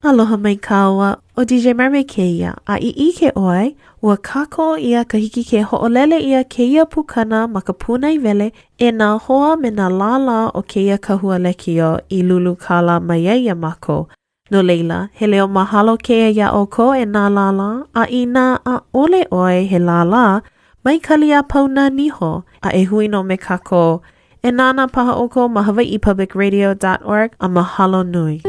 Aloha mai kaua, o DJ Mermaid keia, a I ke oe, ua kako ia kahiki ke ho'olele ia keia pukana ma ka punai vele e nā hoa me nā lala o keia kahua lekio I lulu kala mai ia mako. No leila, he leo mahalo keia ia o ko e nā lala, a I nā a ole oe he lala, mai kali a pauna niho, a e hui no me kako. E nāna paha o ko ma hawaiipublicradio.org a mahalo nui.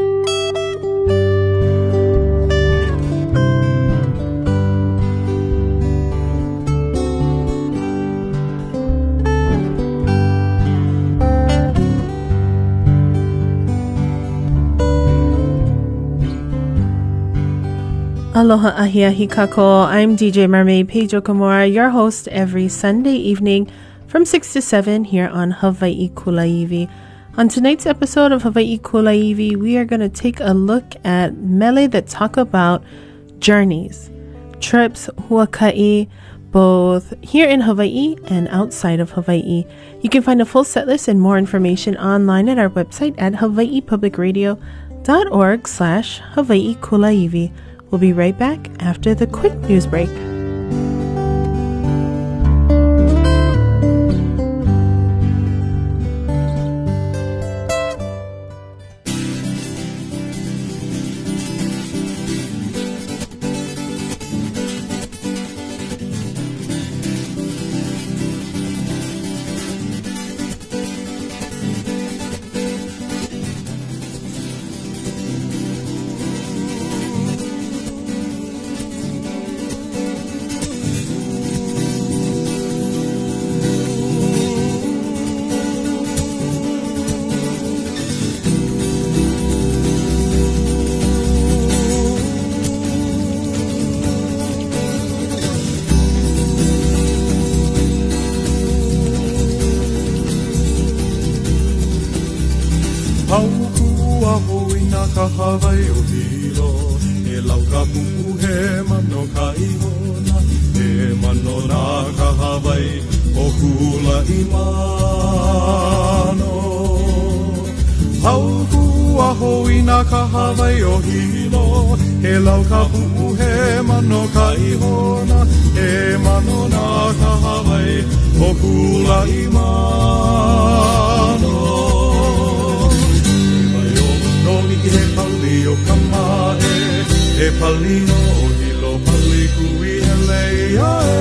Aloha ahiahi kako. I'm DJ Mermaid Pedro Kamora, your host every Sunday evening from 6 to 7 here on Hawaii Kulaiwi. On tonight's episode of Hawaii Kulaiwi, we are going to take a look at mele that talk about journeys, trips, huaka'i, both here in Hawaii and outside of Hawaii. You can find a full set list and more information online at our website at hawaiipublicradio.org/Hawaii Kulaiwi. We'll be right back after the quick news break. Ka Hawaii o hilo, e lau ka pupu he mano ka ihona, e mano nā ka Hawaii o hula I mano. Hau hua hoina ka Hawaii o hilo, e lau ka pupu he mano ka ihona, e mano nā ka Hawaii o hula I mano. He pali o kamae, he pali no hilo pali kui hele ae.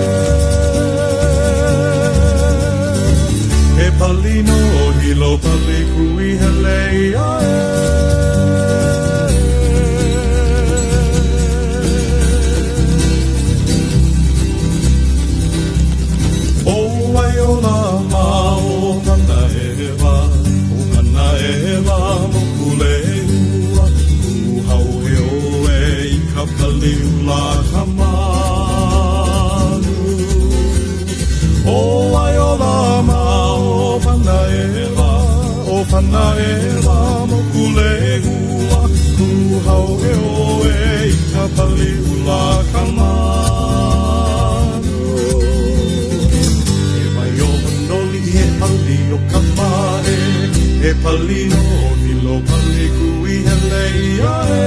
He pali no hilo pali kui hele ae. O ai o la ma o mana ewa, o mana ewa mo kule. Paliula kamanu O ai o la ma o panaewa mo kulehua Kuhau e oe I ka paliula kamanu E mai o manoli he pali o kamae E pali no hilo pali kui hele ae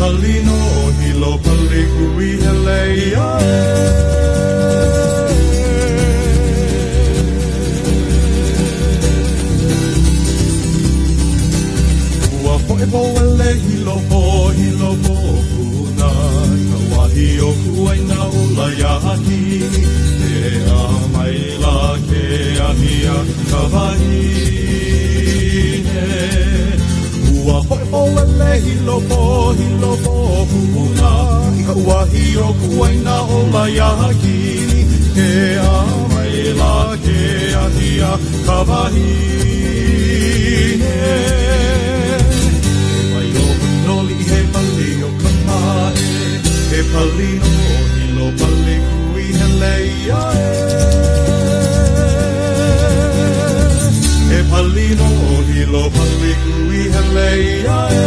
Palino hilo pali kui hele ae. Ua poe poele hilo po puna. Ka wahi o kuaina o la yaki. E a maila ke ahia ka wahine. Ua poe poele hilo po puna I ka uahi o kuaina o la yaki Ke a maila ke ahia ka wahine E mai o manoli he pali o kamae He pali no hilo pali kui hele ae He pali no hilo pali kui hele ae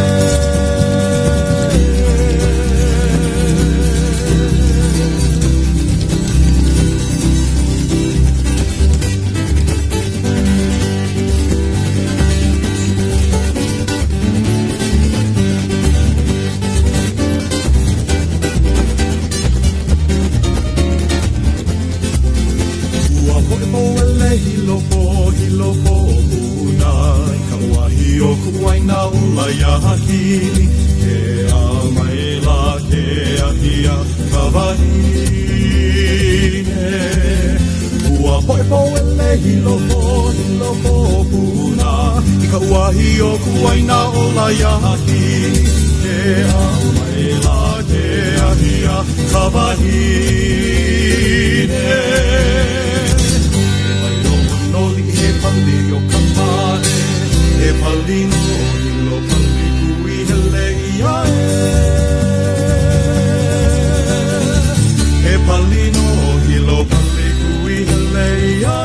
yahakini ke amaila ke ahia kawahine ua poepo ele hilo puna I ka uahi o kuaina o la yahakini ke amaila ke ahia kawahine e pali o ka pare e pali no hilo pali kui hele ia e pali no hilo pali kui hele ia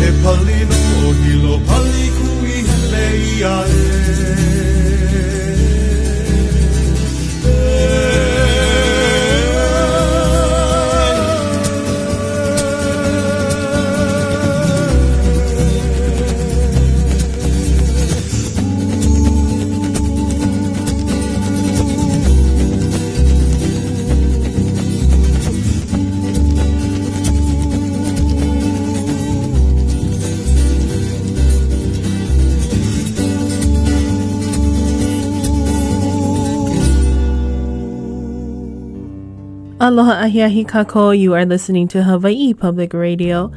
e pali no hilo pali kui hele ia Aloha ahiahi kako, you are listening to Hawaii Public Radio,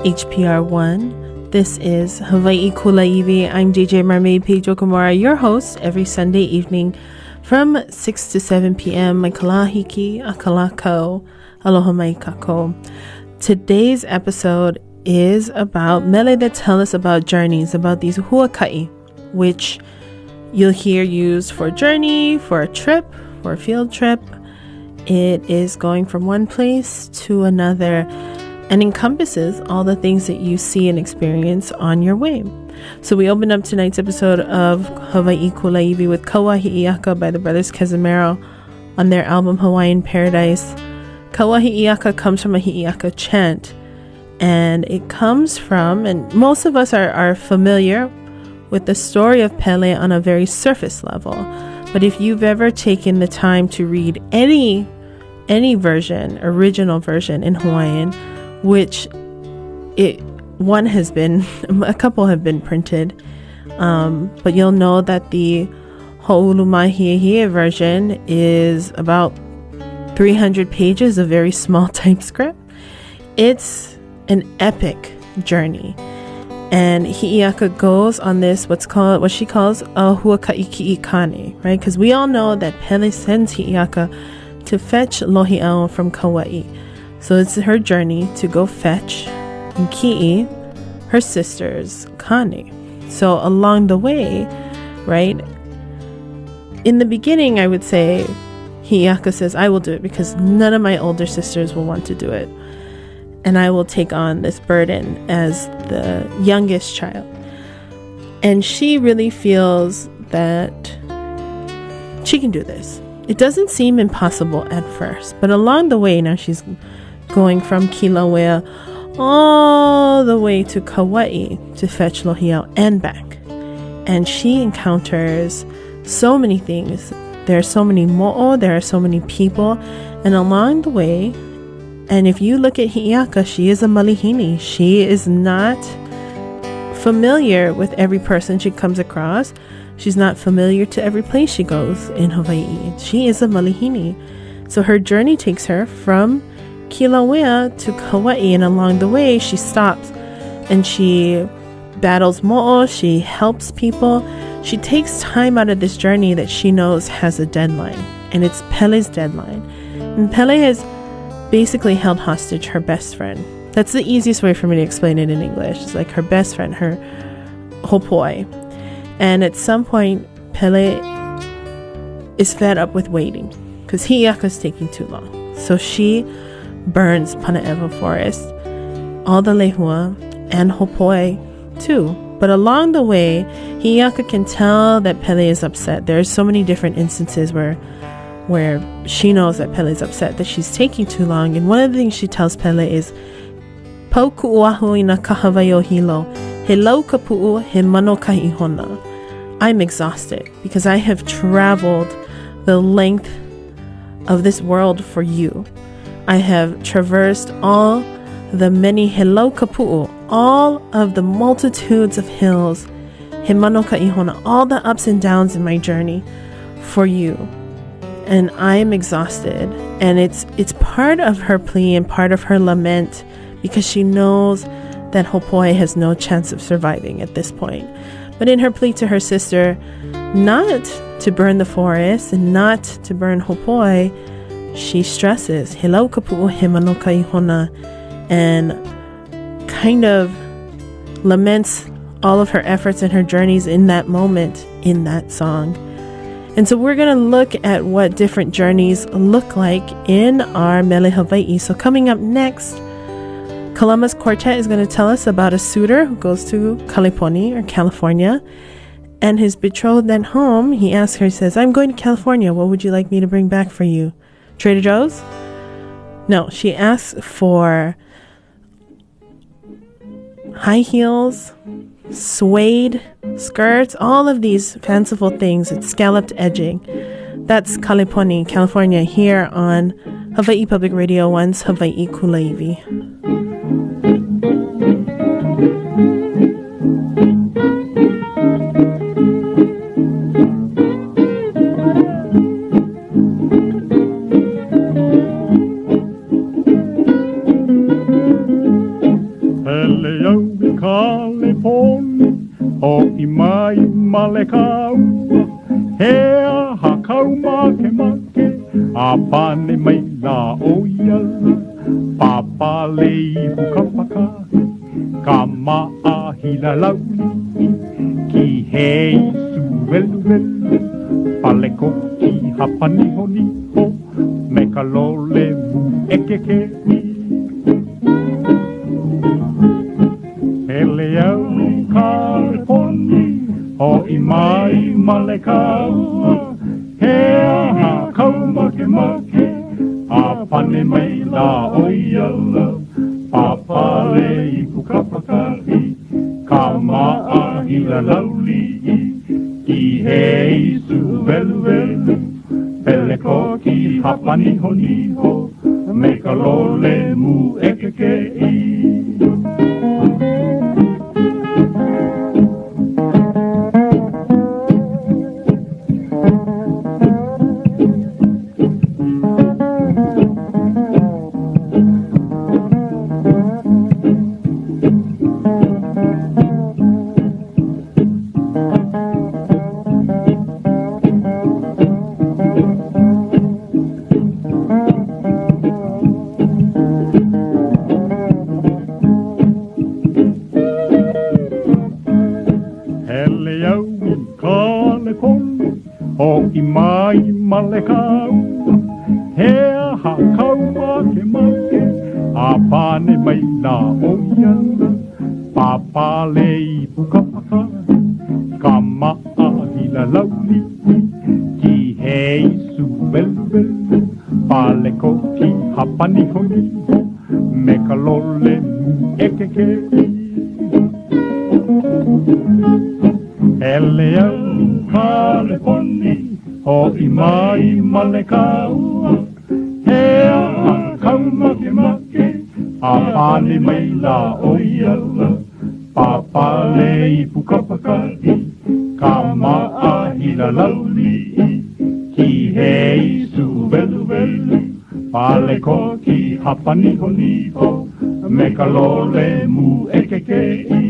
HPR1. This is Hawaii Kulaiwi. I'm DJ Mermaid Pedro Kamara, your host, every Sunday evening from 6 to 7 p.m. Mai kalahiki a kalako. Aloha mai kako. Today's episode is about mele that tell us about journeys, about these huakai, which you'll hear used for journey, for a trip, for a field trip. It is going from one place to another and encompasses all the things that you see and experience on your way. So we open up tonight's episode of Hawaii Kulaiwi with Kaua Hi'iaka by the Brothers Cazimero on their album Hawaiian Paradise. Kaua Hi'iaka comes from a Hi'iaka chant, and it comes from, and most of us are familiar with the story of Pele on a very surface level. But if you've ever taken the time to read any version, original version in Hawaiian, which a couple have been printed, but you'll know that the Ho'olumahiehie version is about 300 pages of very small typescript. It's an epic journey. And Hi'iaka goes on this, what she calls a huakaiki'ikane, right? Because we all know that Pele sends Hi'iaka to fetch Lohi'au from Kauai. So it's her journey to go fetch Ki'i, her sister's Kane. So along the way, right, in the beginning, I would say Hi'iaka says, I will do it because none of my older sisters will want to do it. And I will take on this burden as the youngest child. And she really feels that she can do this. It doesn't seem impossible at first, but along the way, now she's going from Kilauea all the way to Kauai to fetch Lohi'au and back. And she encounters so many things. There are so many mo'o, there are so many people, and along the way, and if you look at Hi'iaka, she is a malihini. She is not familiar with every person she comes across. She's not familiar to every place she goes in Hawaii. She is a malihini. So her journey takes her from Kilauea to Kauai, and along the way, she stops and she battles mo'o, she helps people. She takes time out of this journey that she knows has a deadline, and it's Pele's deadline. And Pele has basically held hostage her best friend. That's the easiest way for me to explain it in English. It's like her best friend, her hopoi. And at some point, Pele is fed up with waiting because Hi'iaka's taking too long. So she burns Panaewa Forest, all the lehua, and hopoi too. But along the way, Hi'iaka can tell that Pele is upset. There are so many different instances where she knows that Pele is upset, that she's taking too long. And one of the things she tells Pele is, Pau ku'uahu ina kahawai o hilo, he lau ka pu'u he mano ka ihona. I'm exhausted because I have traveled the length of this world for you. I have traversed all the many he lau ka pu'u, all of the multitudes of hills, he manoka ihona, all the ups and downs in my journey for you. And I am exhausted. And it's part of her plea and part of her lament, because she knows that Hopoi has no chance of surviving at this point. But in her plea to her sister not to burn the forest and not to burn Hopoi, she stresses Hilau kapu'u he manoka ihona, and kind of laments all of her efforts and her journeys in that moment in that song. And so we're going to look at what different journeys look like in our Mele Hawaii. So coming up next, Columbus Quartet is going to tell us about a suitor who goes to Kaleponi, or California, and his betrothed at home. He asks her, he says, I'm going to California. What would you like me to bring back for you? Trader Joe's? No, she asks for high heels, suede skirts, all of these fanciful things. It's scalloped edging. That's Kaleponi, California, here on Hawaii Public Radio 1's Hawaii Kulaivi. O i mai malekaua, hea hakau make make, a pane mai la oiala, papa lei hukapaka, ka maa hila lauli, ki hei su velu velu, paleko ki hapani honi ho, me ka lole mu ekeke i. Hele au Kaleponi, o i mai malekaua, hea hakau make make, a pane mai la oiala, papa lei pukapakahi, ka maa hila lauli, ki hei su velu velu, peleko ki hapani honi ho, me ka lole mu ekeke i. Hapani honi ho, me ka lole mu ekeke i.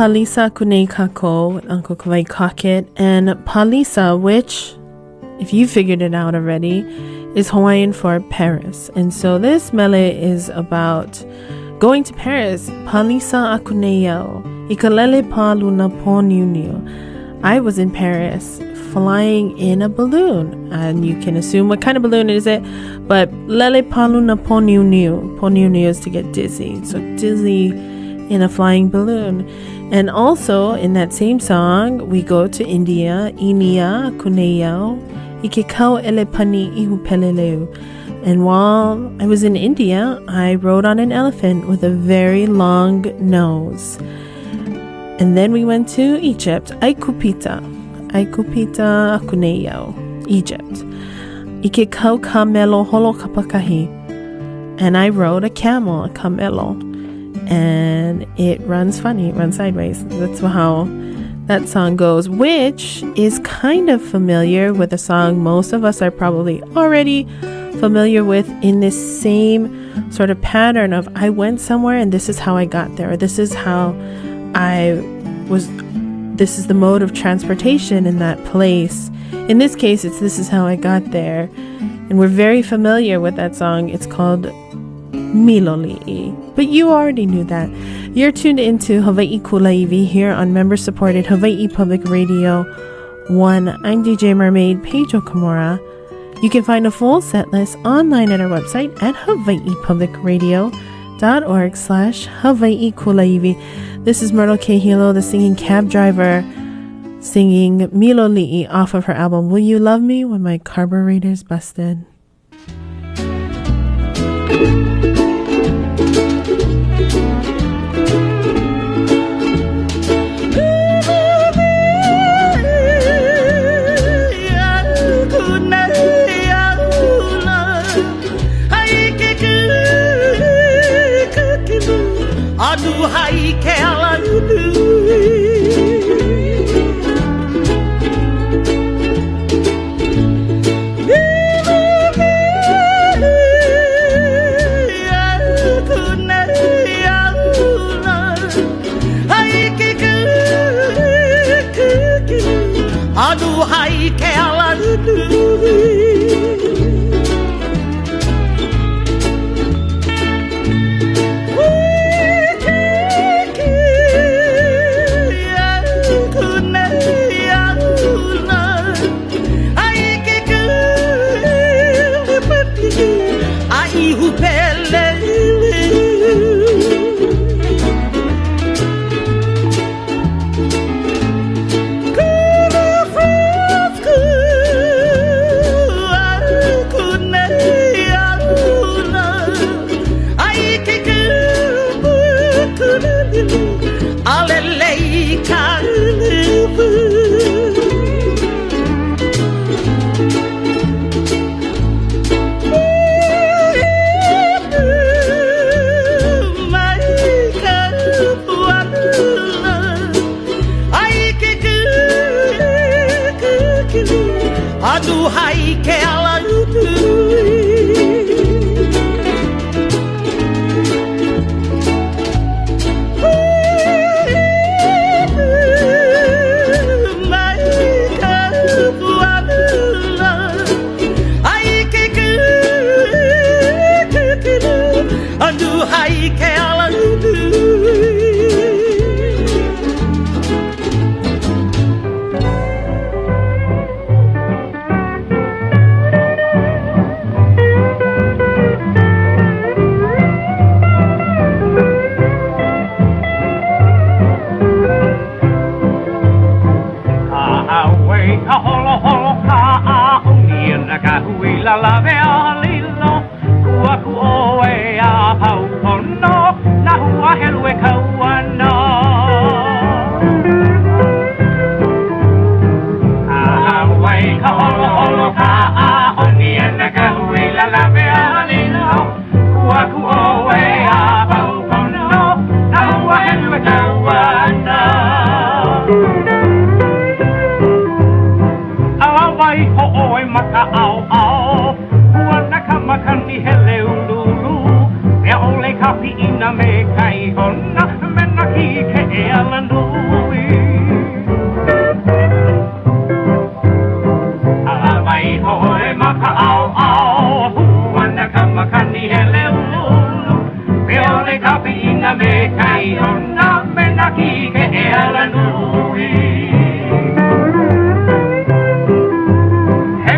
Palisa Kune Kako with Uncle Kawai Crockett. And Palisa, which, if you figured it out already, is Hawaiian for Paris. And so this mele is about going to Paris. Palisa Akuneo. Ikalele pa luna poniunio. I was in Paris flying in a balloon. And you can assume what kind of balloon is it. But lele pa luna poniunio. Poniunio is to get dizzy. So dizzy in a flying balloon. And also in that same song, we go to India, Inia Kuneo, Ikekau Elepani Ihu Peleleu. And while I was in India, I rode on an elephant with a very long nose. And then we went to Egypt, Aikupita Kuneo, Egypt. Ikekau Kamelo Holo Kapakahi. And I rode a camel, a camelo. And it runs funny, it runs sideways. That's how that song goes, which is kind of familiar with a song most of us are probably already familiar with, in this same sort of pattern of I went somewhere and this is how I got there, or this is the mode of transportation in that place. In this case, it's this is how I got there. And we're very familiar with that song. It's called Miloli'i. But you already knew that. You're tuned into Hawaii Kulaiwi here on member-supported Hawaii Public Radio 1. I'm DJ Mermaid Paige Okamura. You can find a full set list online at our website at hawaiipublicradio.org/Hawaii Kulaiwi. This is Myrtle K. Hilo, the singing cab driver, singing Miloli'i off of her album Will You Love Me When My Carburetor's Busted. Aduhai ke ala Aduhai ke ala alelei kaulupu mai kaupu alula ai ke ku aduhai ke ala utui Aduhai ke ala utui Ka holo holo ka a ongi na ka hui la la ve a lilo kua ku oe a pau pono na hua helwe ka wana wai ka holo holo ka a ongi na ka hui la la ve a lilo kua ku oe a pau pono na hua helwe ka wana Awai ho oi maka au au Hua naka makani hele ululu E ole ka pi ina me kai hona Mena ki ke e ala nui Awai ho oi maka au au Hua naka makani hele ululu E ole ka pi ina me kai hona Mena ki ke e ala nui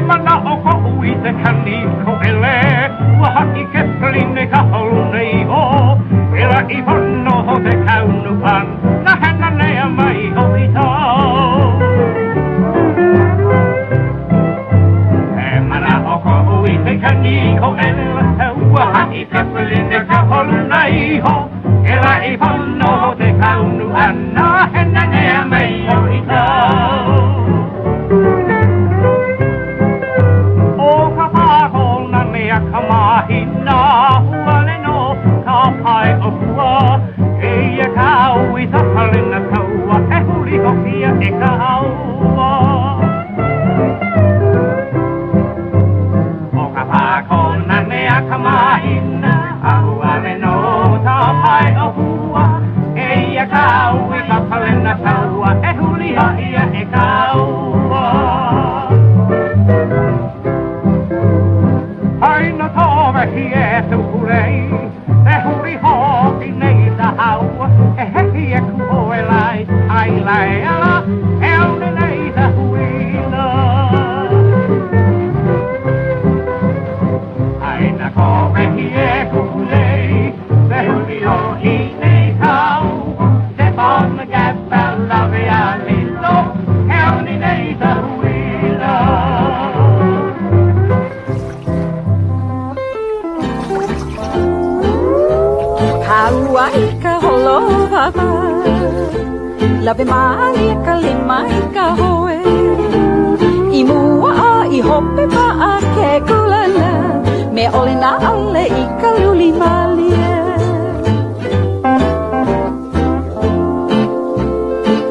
Mana o ko ui te kani ko ele Ua haki ke pline ka holu nei ho Era I hono ho te kaunu pan Na hena nea mai ho I tau E mana o ko ui te kani ko ele Ua haki ke pline ka holu nei ho Era I hono ho te kaunu pan Na hena nea mai ho I tau Kamahina huale no ka pai o kua e ia kau I ta palena kaua e huli hokia e kaua o ka pako na mea kamahina huale no ka pai o kua e ia kau I ta palena kaua e huli hokia e kaua Ai na tōme hi e tu hurei, e huri hoki nei ta hau, e heki e ku oe lai, ai lai ala, e aune nei ta huina. Ai na tōme hi e ku hurei, e huri hoki nei tau, te pōna gapa lawe a lilo, e aune nei ta huina. Kaua I ka holo wawa Lawe maali ka lima I ka hoe I mua a I hope pa a ke kulala Me ole na ale I ka luli malie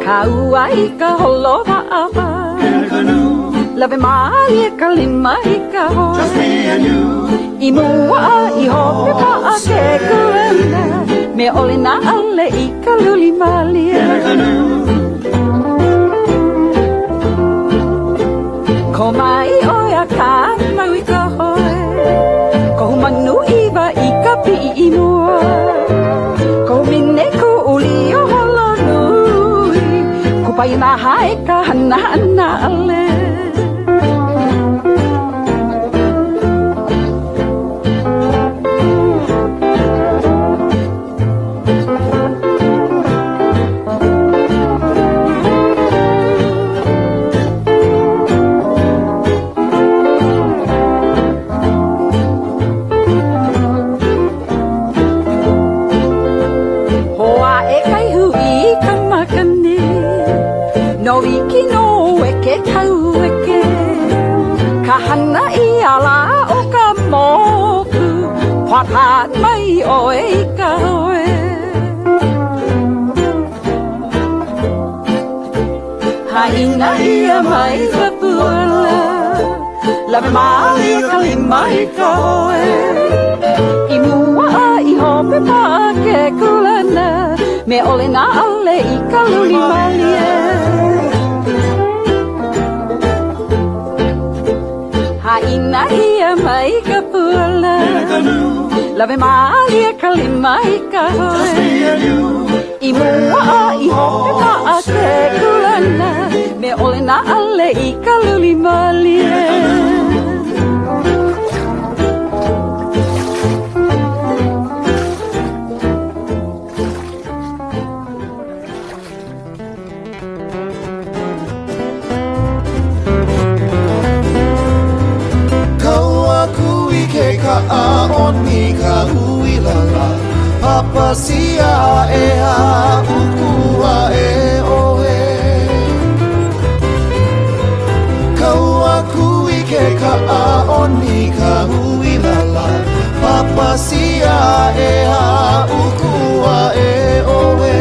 Kaua I ka holo wawa Lawe maali ka lima I ka hoe Just me and you. I mua I hope pa a ke kulala Me ole na ale I ka luli malia Ko mai oi a ka mau I ka hoe Ko manu iwa I ka pi I mua Ko mine ku uli o holo nui Ku pai na hae ka hana ana ale e kai hui ka makani no iki no e ke tau e ke ka hana i ala o ka moku Whatat mai o e ka hoe Haina ia mai ka puala Lawe mai ka lima i ka hoe I mua i hope pa ke kulana Me ole na ale i ka luli malie Haina ia mai ka puala Lawe malia ka lima i ka hoe I mua i hope pa ke kulana Me ole na ale i ka luli malie Ka aoni ka hui lala Papasia e a ukua e oe Kaua kui ke ka aoni ka hui lala Papasia e a ukua e oe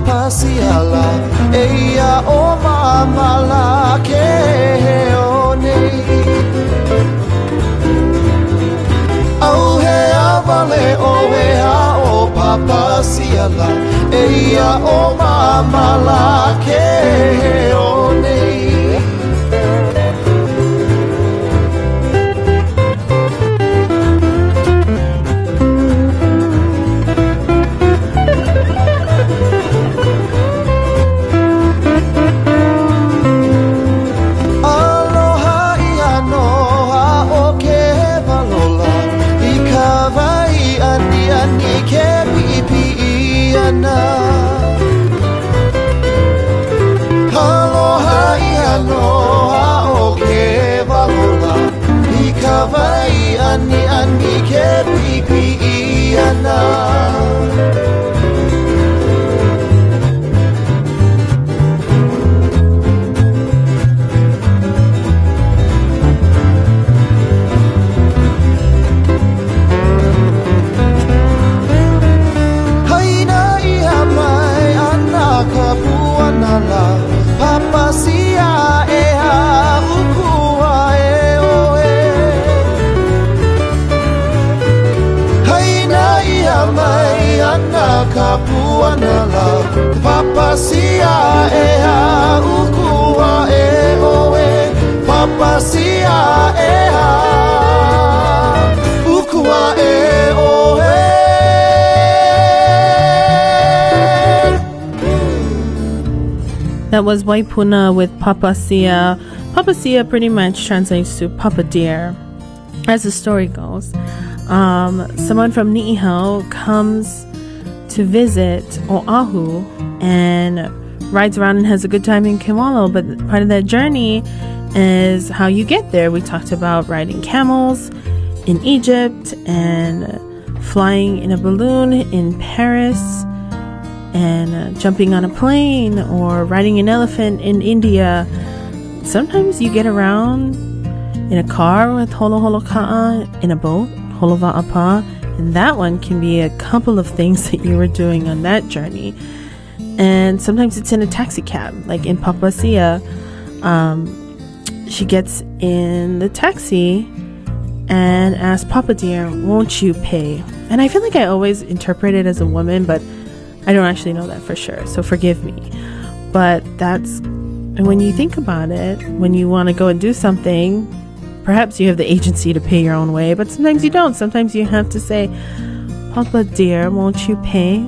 Pasiala eia o mamala ke o nei Au he avale o hea o papasiala eia o mamala ke o nei Ani ke pipi iana Haina ia mai ana ka puanala Papasia e a ukua e oe mai ana ka puanala Papasia e a ukua e oe Papasia e a ukua e oe That was Waipuna with Papasia. Papasia pretty much translates to Papa Deer, as the story goes. Someone from Ni'ihau comes to visit Oahu and rides around and has a good time in Kewalo, but part of that journey is how you get there. We talked about riding camels in Egypt and flying in a balloon in Paris and jumping on a plane or riding an elephant in India. Sometimes you get around in a car with Holoholoka'a, in a boat, Holova'apa, and that one can be a couple of things that you were doing on that journey. And sometimes it's in a taxi cab, like in Papasia. She gets in the taxi and asks Papa Deer, won't you pay? And I feel like I always interpret it as a woman, but I don't actually know that for sure, so forgive me. But that's, and when you think about it, when you want to go and do something, perhaps you have the agency to pay your own way, but sometimes you don't. Sometimes you have to say, Papa Deer, won't you pay?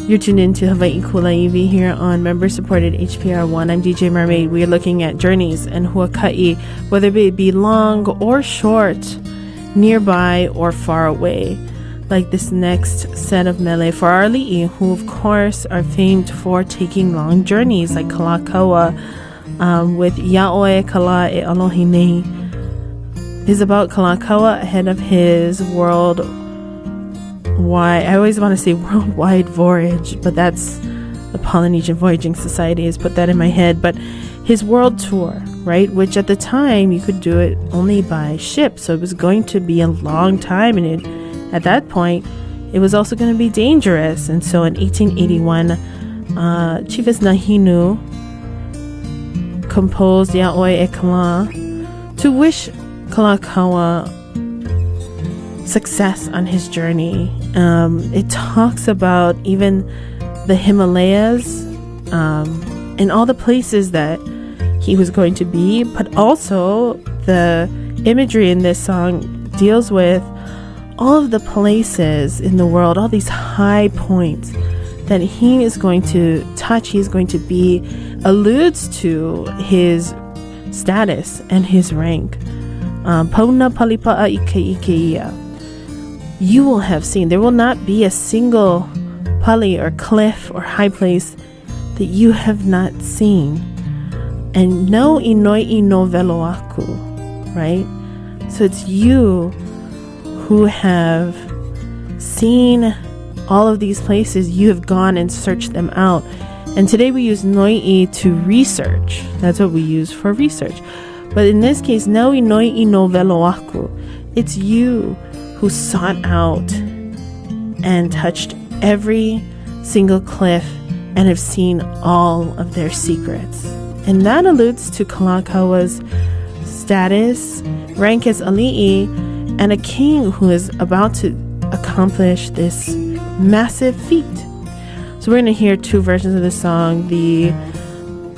You're tuned in to Hawaii Kulaiwi here on member-supported HPR1. I'm DJ Mermaid. We are looking at journeys and huaka'i, whether it be long or short. nearby or far away, like this next set of mele for our li'i, who of course are famed for taking long journeys, like Kalakaua with Ya'oe Kala e Alohine is about Kalakaua ahead of his worldwide, I always want to say worldwide voyage, but that's the Polynesian Voyaging Society has put that in my head, but his world tour, right, which at the time you could do it only by ship, so it was going to be a long time, and at that point it was also going to be dangerous. And so in 1881 Chiefess Nahinu composed Ya'oe e Kala to wish Kalakaua success on his journey. It talks about even the Himalayas and all the places that he was going to be, but also the imagery in this song deals with all of the places in the world, all these high points that he is going to touch, he's going to be, alludes to his status and his rank. Pauna palipa'a ikeikeia. You will have seen, there will not be a single pali or cliff or high place that you have not seen. And no inoi no velo aku, right? So it's you who have seen all of these places. You have gone and searched them out. And today we use noi to research. That's what we use for research. But in this case, no inoi no velo aku. It's you who sought out and touched every single cliff and have seen all of their secrets. And that alludes to Kalakaua's status, rank as ali'i, and a king who is about to accomplish this massive feat. So we're going to hear two versions of the song, the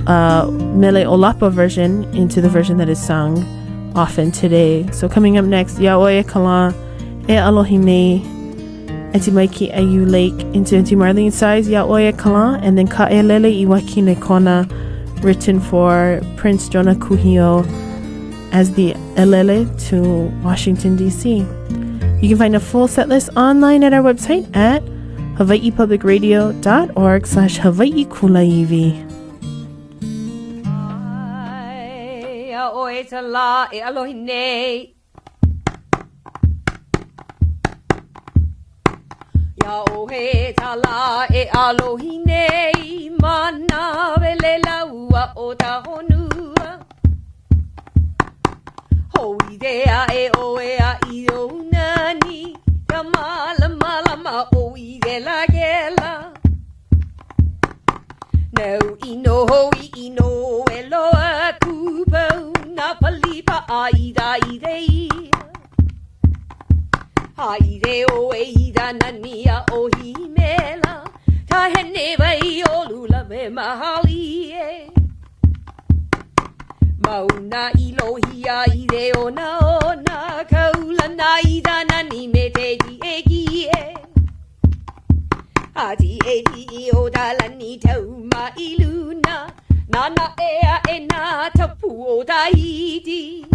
Mele Olapa version into the version that is sung often today. So coming up next, Ya'oe Kala e Alohine Etimaiki Ayu Lake into Auntie Marlene Sai's Ya'oe Kala, and then Ka'elele Iwakine Kona, written for Prince Jonah Kuhio as the Elele to Washington, D.C. You can find a full set list online at our website at hawaiipublicradio.org/Hawaii Kulaiwi. Ya'oe tala e Alohine. Ya'oe tala e Alohine, mana vele laua o ta honua. Hoidea e oea I o nani, ka malama o I gela gela. No ino hoi ino e loa kupo, na palipa aida idei. Haide o eida nania o himela, ta hene vai o lula me mahali e. Mauna ilohia ide ona kaula na ida nani me te di egi e. Adi edi o dalani tauma iluna, nana ea e na tapu o daidi.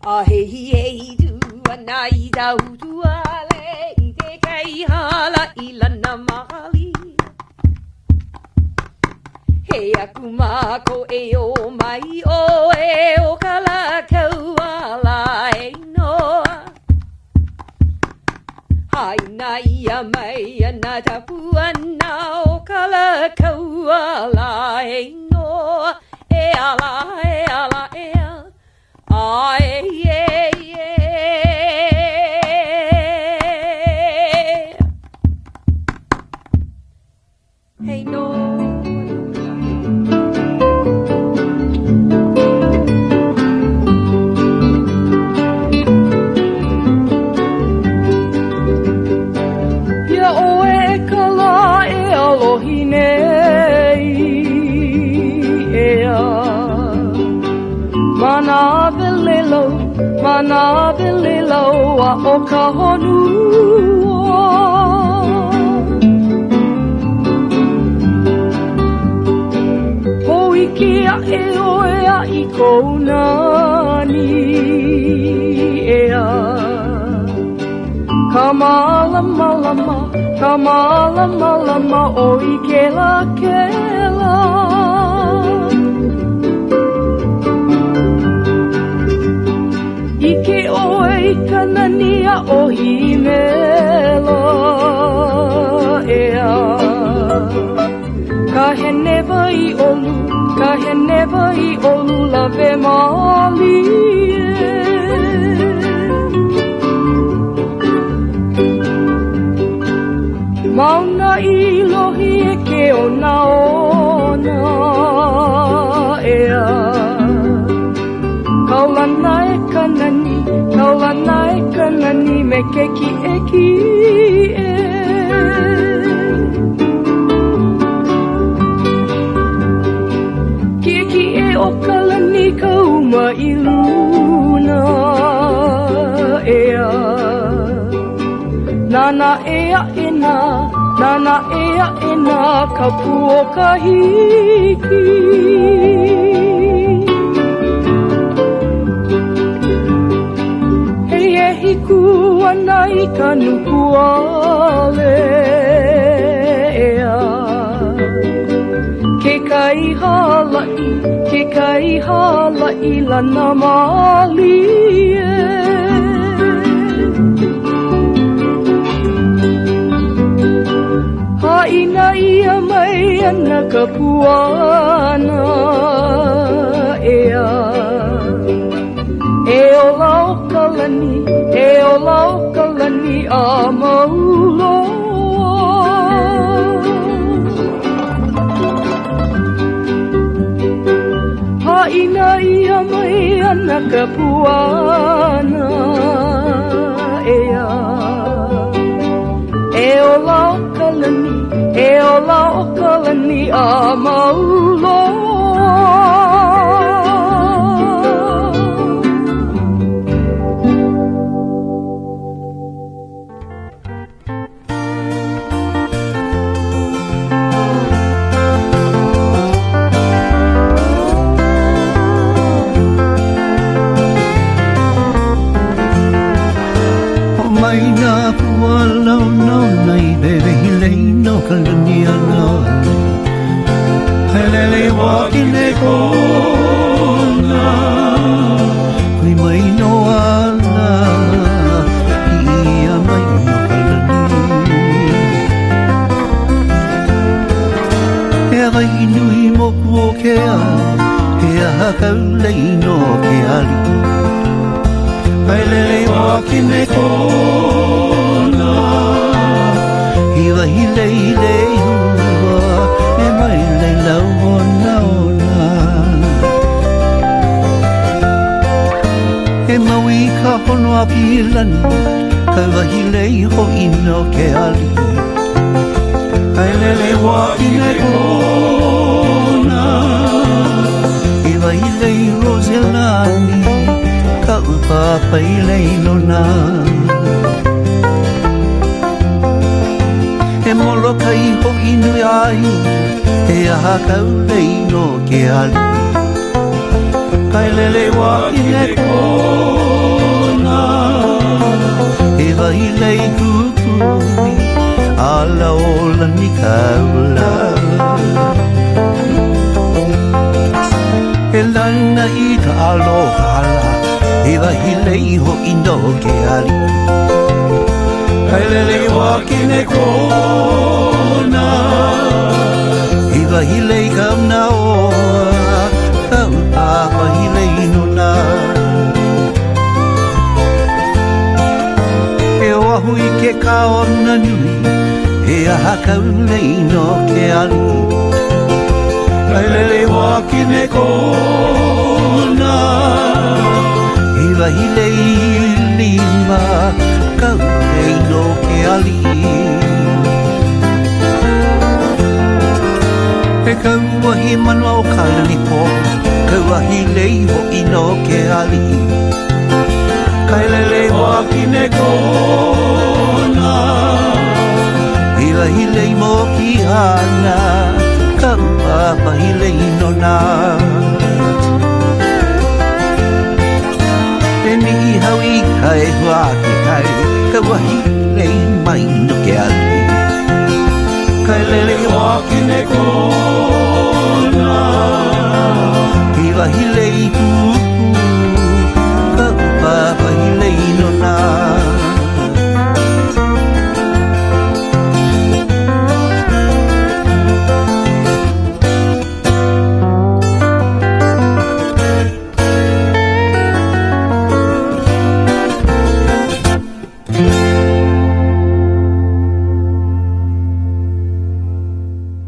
Ahei du anaida utuale ide kai hala ilana mahali. He akumako e o mai o e o Kalakau ala e noa. Hai nai mai ana tapu ana o Kalakau ala e noa. E ala e ala e ala. Ai yeah yeah. Hey no. Ya'oe Kala e Alohine ea. Mana velelo a o ka honua. Hoikia e oea I kou nani ea. Kamalama lama, kamalama lama, oi kela kela. Ike oe kanania o himela ea. Ka he newa I olu, ka he newa I olu lave mali e. Mauna I lohi e ke o na ona ea. Kaulana e kanani, kaulana e kanani me ke ki e ki e. Kia ki e o kalani ka uma I luna ea. Nana ea e na ka puo ka hiki. Hiku ana I ka nuku ale ea. Ke kai halai lana mali e. Haina ia mai ana ka puana ea. E o lau kalani a maulo. Haina ia mai ana ka puana ea. E o lau kalani a maulo. Helele wakine kona Kui mai no ala Ia mai no kalani E rai nui moku o ke a He aha kaulei no ke ali Helele wakine kona Iwa hilei lei hua E mai lei lau ona ona E maui ka hono a pilani Ka wahi lei ho ino ke ali Kai lele wa ine kona E wahi lei roselani Ka upa pai lei nona E molo kai ho inu ai E aha kau lei no ke ali Kai lele wa ine kona E wahi lei kukui Ala ola ni kaula E lana I ka aloha ala E wahi lei ho ino ke ali Kai lele wakine kona Iwa hilei kauna oa Kau apa hilei nuna E oahu I ke kaona nui E aha kaulei no ke ali Kai lele wakine kona Iwa hilei lima Kau ei no ke ali E kau wahi manua o kalani po Kau wahi lei ho ino ke ali Kai lele wakine kona I wahi lei mo ki hana Kau wahi lei nona E ni hau I kai hua ke kai Ka wahi ai no ke ali kai lele o kine kona Hiva hilei tuku ka papa hilei no na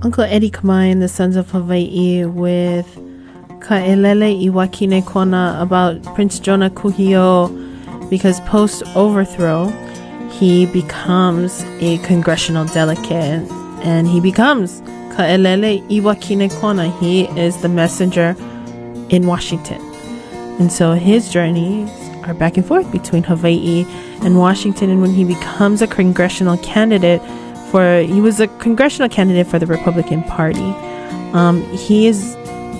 Uncle Eddie Kamai and the Sons of Hawaii with Ka'elele Iwakine Kona about Prince Jonah Kuhio, because post-overthrow, he becomes a congressional delegate, and he becomes Ka'elele Iwakine Kona. He is the messenger in Washington. And so his journeys are back and forth between Hawaii and Washington, and when he becomes a congressional candidate, he was a congressional candidate for the Republican Party. He is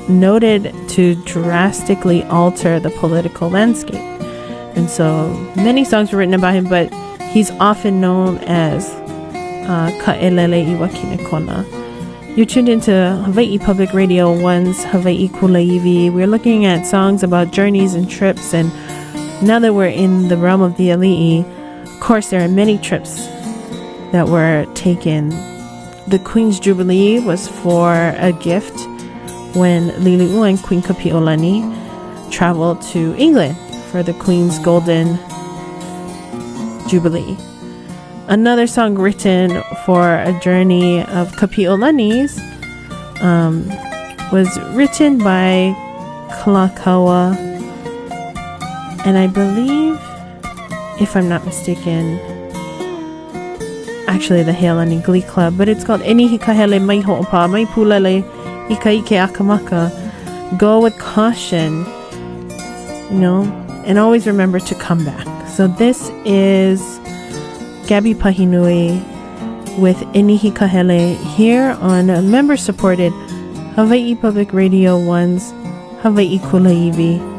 noted to drastically alter the political landscape. And so many songs were written about him, but he's often known as Ka'elele Iwakine Kona. You're tuned into Hawaii Public Radio 1's Hawaii Kulaiwi. We're looking at songs about journeys and trips, and now that we're in the realm of the ali'i, of course there are many trips that were taken. The Queen's Jubilee was for a gift when Lili'u and Queen Kapi'olani traveled to England for the Queen's Golden Jubilee. Another song written for a journey of Kapi'olani's was written by Kalakaua, and I believe, if I'm not mistaken, actually the Heilani Glee Club, but it's called Enihikahele Mai Ho'opa Mai Pulale Ikaike Akamaka. Go with caution, and always remember to come back. So this is Gabby Pahinui with Enihikahele here on member-supported Hawaii Public Radio 1's Hawaii Kulaiwi.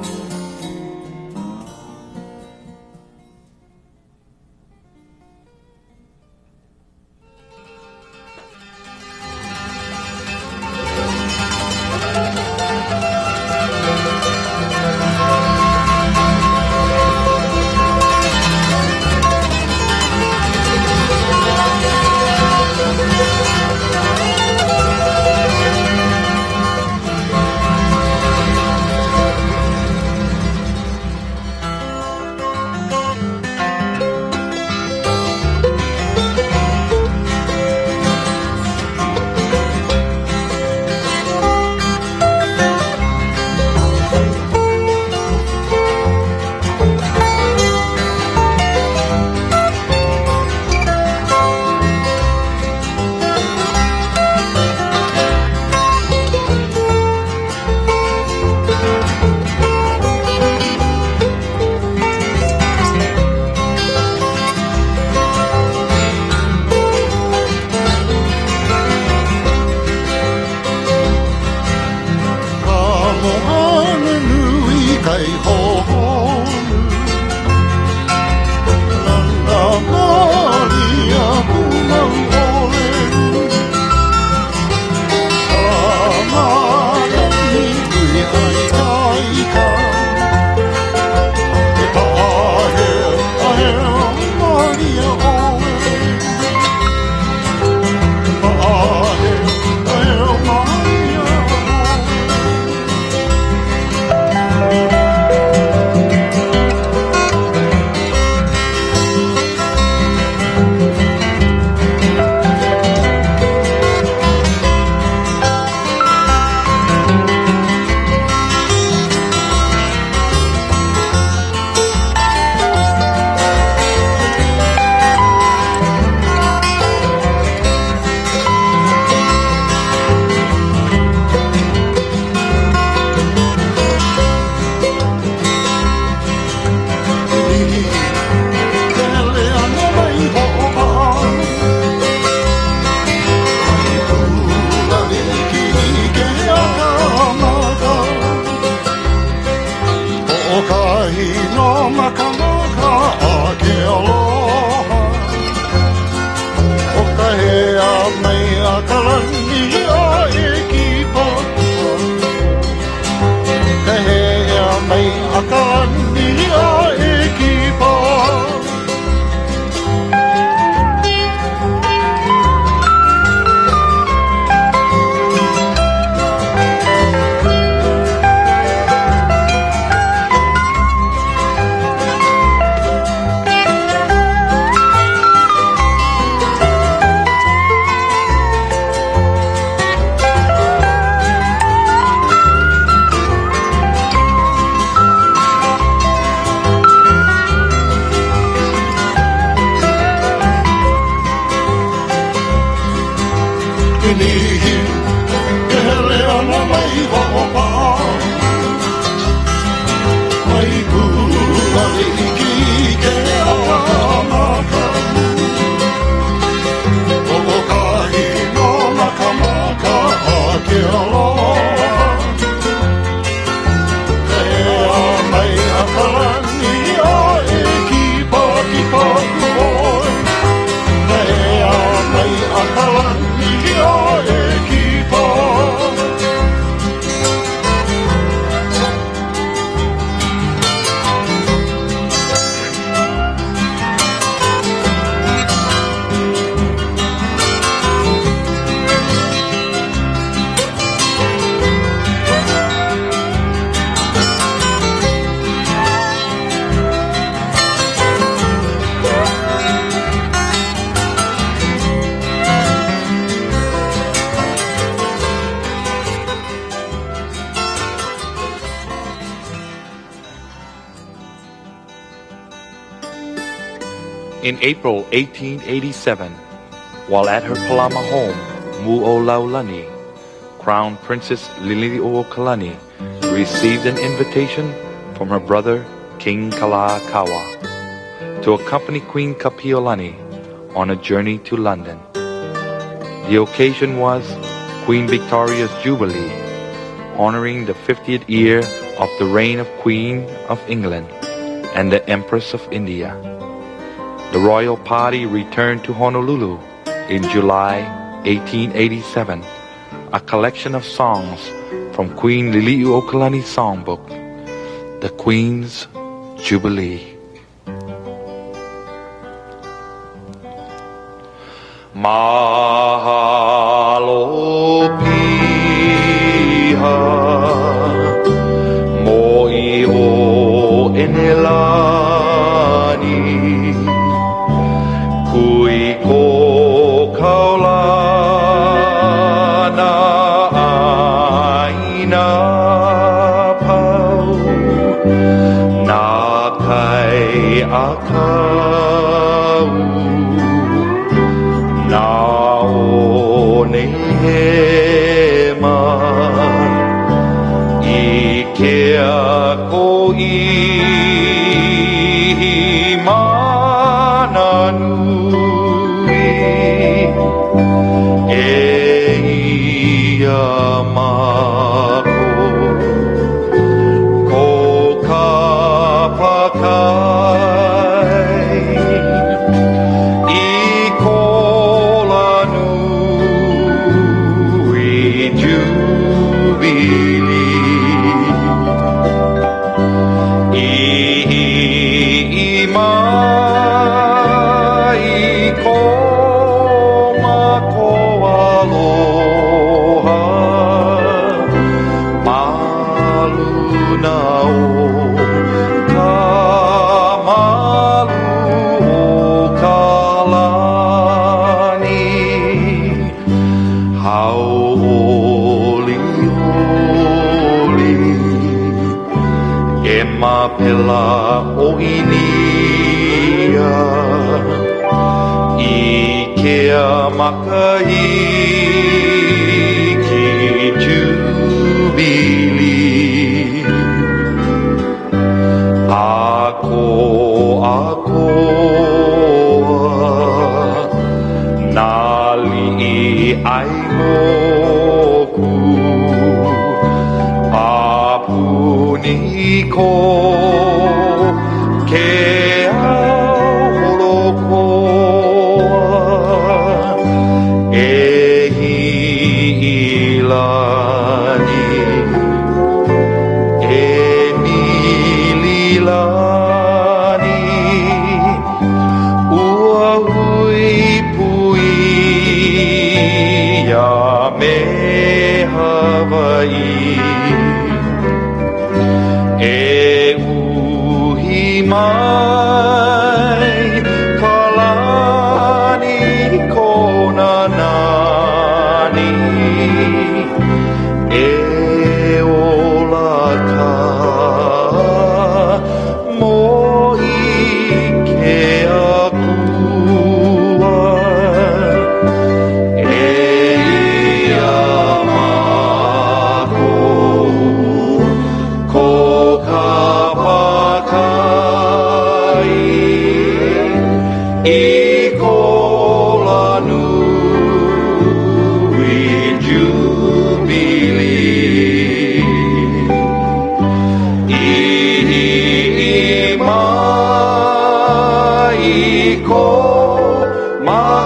kinihi ke hele ana mai ho'opa mai kua iki ke amaka o kahi no makamaka a ke aloha In April 1887, while at her Palama home, Mu'olaulani, Crown Princess Liliuokalani received an invitation from her brother, King Kalakaua, to accompany Queen Kapiolani on a journey to London. The occasion was Queen Victoria's Jubilee, honoring the 50th year of the reign of Queen of England and the Empress of India. The royal party returned to Honolulu in July 1887, a collection of songs from Queen Liliuokalani's songbook, The Queen's Jubilee. Mahalo piha mo'i o Enelani kui ko kaulana aina pau na kai akau na o nehema i kea ko i mananu Pela o inia I kea makahiki Jubilee Ako Nali ai moku Apuni ko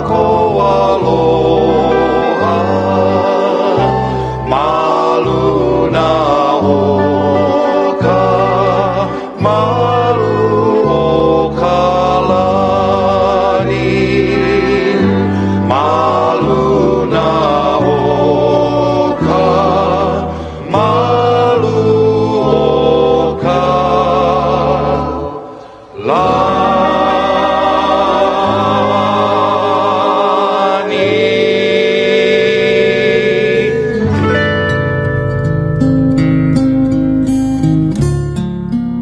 ko aloha malu na oka malu o kalani malu na oka malu o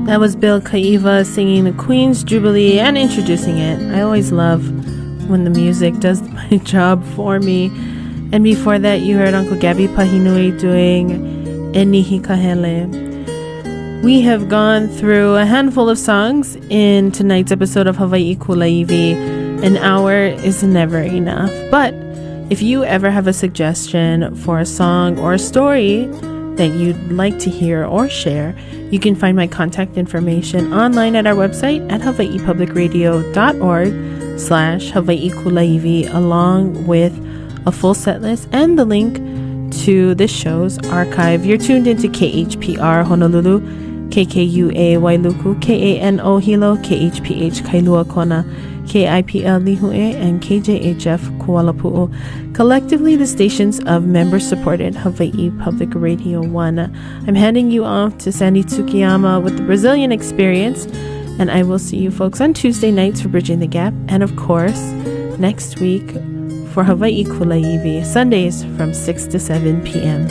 That was Bill Kaiva singing the Queen's Jubilee and introducing it. I always love when the music does my job for me. And before that, you heard Uncle Gabby Pahinui doing Enihi Kahele. We have gone through a handful of songs in tonight's episode of Hawaii Kulaivi. An hour is never enough. But if you ever have a suggestion for a song or a story that you'd like to hear or share, you can find my contact information online at our website at hawaiipublicradio.org/Hawaii Kulaivi, along with a full set list and the link to this show's archive. You're tuned into KHPR Honolulu, KKUA Wailuku, KANO Hilo, KHPH Kailua Kona, KIPL Lihue, and KJHF Kuala Pu'u. Collectively, the stations of member-supported Hawaii Public Radio 1. I'm handing you off to Sandy Tsukiyama with the Brazilian Experience, and I will see you folks on Tuesday nights for Bridging the Gap, and of course, next week for Hawaii Kulaivi, Sundays from 6 to 7 p.m.